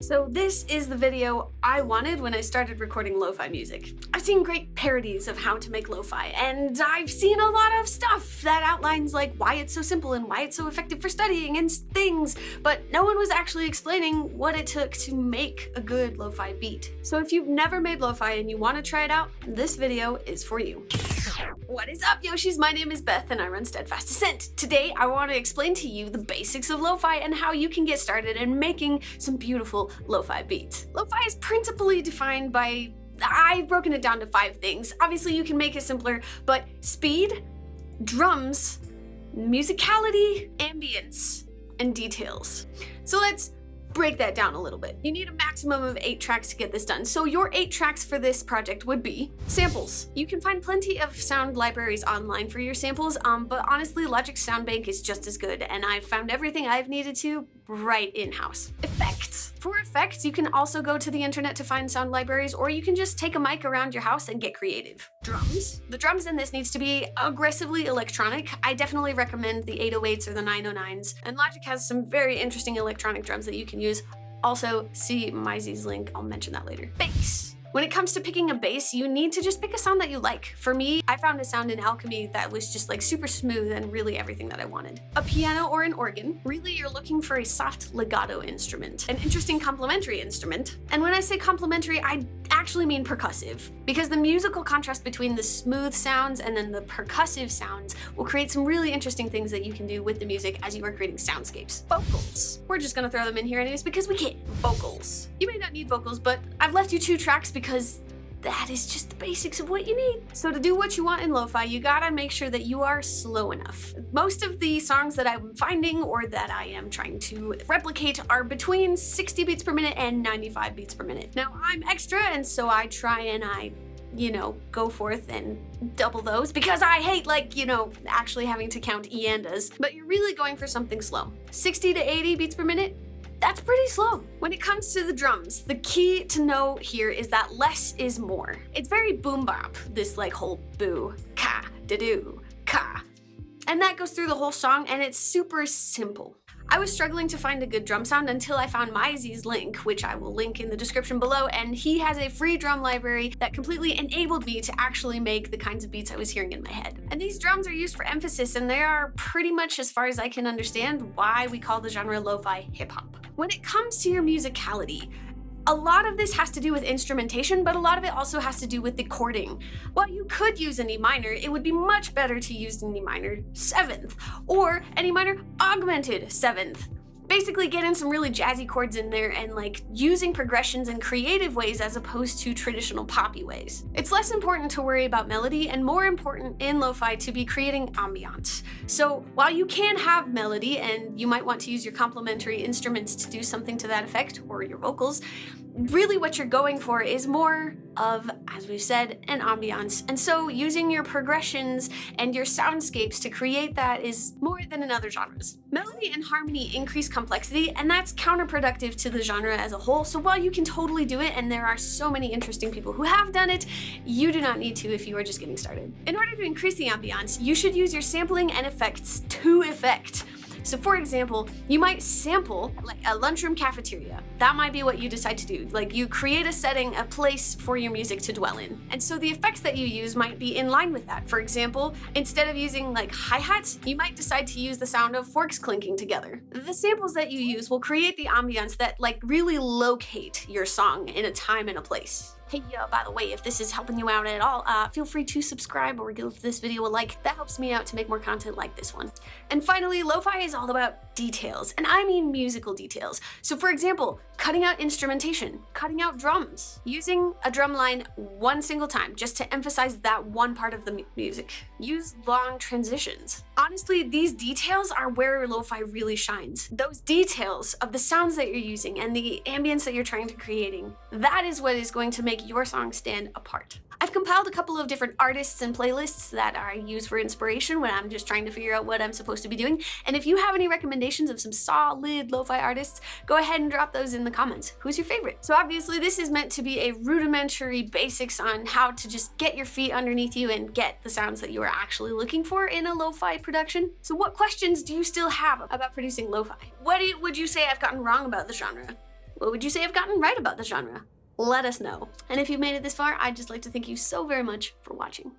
So this is the video I wanted when I started recording lo-fi music. I've seen great parodies of how to make lo-fi, and I've seen a lot of stuff that outlines like why it's so simple and why it's so effective for studying and things, but no one was actually explaining what it took to make a good lo-fi beat. So if you've never made lo-fi and you want to try it out, this video is for you. What is up, Yoshis? My name is Beth and I run Steadfast Ascent. Today I want to explain to you the basics of lo-fi and how you can get started in making some beautiful lo-fi beats. Lo-fi is principally defined by, I've broken it down to 5 things. Obviously you can make it simpler, but speed, drums, musicality, ambience, and details. So let's break that down a little bit. You need a maximum of 8 tracks to get this done. So your 8 tracks for this project would be samples. You can find plenty of sound libraries online for your samples, but honestly, Logic's sound bank is just as good, and I've found everything I've needed to right in-house. Effects. For effects, you can also go to the internet to find sound libraries, or you can just take a mic around your house and get creative. Drums. The drums in this needs to be aggressively electronic. I definitely recommend the 808s or the 909s, and Logic has some very interesting electronic drums that you can use. Also, see my Z's link, I'll mention that later. Bass. When it comes to picking a bass, you need to just pick a sound that you like. For me, I found a sound in Alchemy that was just like super smooth and really everything that I wanted. A piano or an organ, really you're looking for a soft legato instrument, an interesting complementary instrument. And when I say complementary, I actually mean percussive, because the musical contrast between the smooth sounds and then the percussive sounds will create some really interesting things that you can do with the music as you are creating soundscapes. Vocals. We're just gonna throw them in here anyways because we can. Vocals. You may not need vocals, but I've left you 2 tracks because that is just the basics of what you need. So to do what you want in lo-fi, you gotta make sure that you are slow enough. Most of the songs that I'm finding or that I am trying to replicate are between 60 beats per minute and 95 beats per minute. Now I'm extra, and so I try and go forth and double those because I hate actually having to count e-andas. But you're really going for something slow. 60 to 80 beats per minute, that's pretty slow. When it comes to the drums, the key to know here is that less is more. It's very boom bop, this whole boo, ka, da-doo, ka. And that goes through the whole song, and it's super simple. I was struggling to find a good drum sound until I found Myzy's link, which I will link in the description below, and he has a free drum library that completely enabled me to actually make the kinds of beats I was hearing in my head. And these drums are used for emphasis, and they are pretty much, as far as I can understand, why we call the genre lo-fi hip-hop. When it comes to your musicality, a lot of this has to do with instrumentation, but a lot of it also has to do with the chording. While you could use an E minor, it would be much better to use an E minor 7th or an E minor augmented 7th. Basically get in some really jazzy chords in there and using progressions in creative ways as opposed to traditional poppy ways. It's less important to worry about melody and more important in lo-fi to be creating ambiance. So while you can have melody and you might want to use your complementary instruments to do something to that effect, or your vocals, really what you're going for is more of, as we've said, an ambiance. And so using your progressions and your soundscapes to create that is more than in other genres. Melody and harmony increase complexity, and that's counterproductive to the genre as a whole. So while you can totally do it, and there are so many interesting people who have done it, you do not need to if you are just getting started. In order to increase the ambiance, you should use your sampling and effects to effect. So for example, you might sample a lunchroom cafeteria. That might be what you decide to do. You create a setting, a place for your music to dwell in. And so the effects that you use might be in line with that. For example, instead of using hi-hats, you might decide to use the sound of forks clinking together. The samples that you use will create the ambiance that really locate your song in a time and a place. Hey, by the way, if this is helping you out at all, feel free to subscribe or give this video a like. That helps me out to make more content like this one. And finally, lo-fi is all about details, and I mean musical details. So for example, cutting out instrumentation, cutting out drums, using a drum line one single time just to emphasize that one part of the music. Use long transitions. Honestly, these details are where lo-fi really shines. Those details of the sounds that you're using and the ambience that you're trying to creating, that is what is going to make your song stand apart. I've compiled a couple of different artists and playlists that I use for inspiration when I'm just trying to figure out what I'm supposed to be doing. And if you have any recommendations of some solid lo-fi artists, go ahead and drop those in the comments. Who's your favorite? So obviously this is meant to be a rudimentary basics on how to just get your feet underneath you and get the sounds that you are actually looking for in a lo-fi production. So what questions do you still have about producing lo-fi? What would you say I've gotten wrong about the genre? What would you say I've gotten right about the genre? Let us know. And if you've made it this far, I'd just like to thank you so very much for watching.